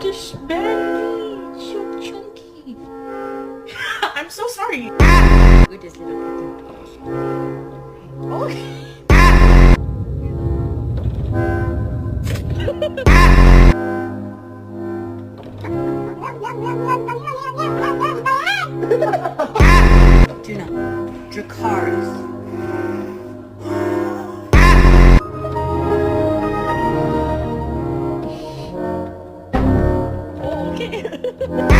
just barely so chunky. I'm so sorry. With this little kitten. Okay. Tuna. Dracarys. Oh, okay.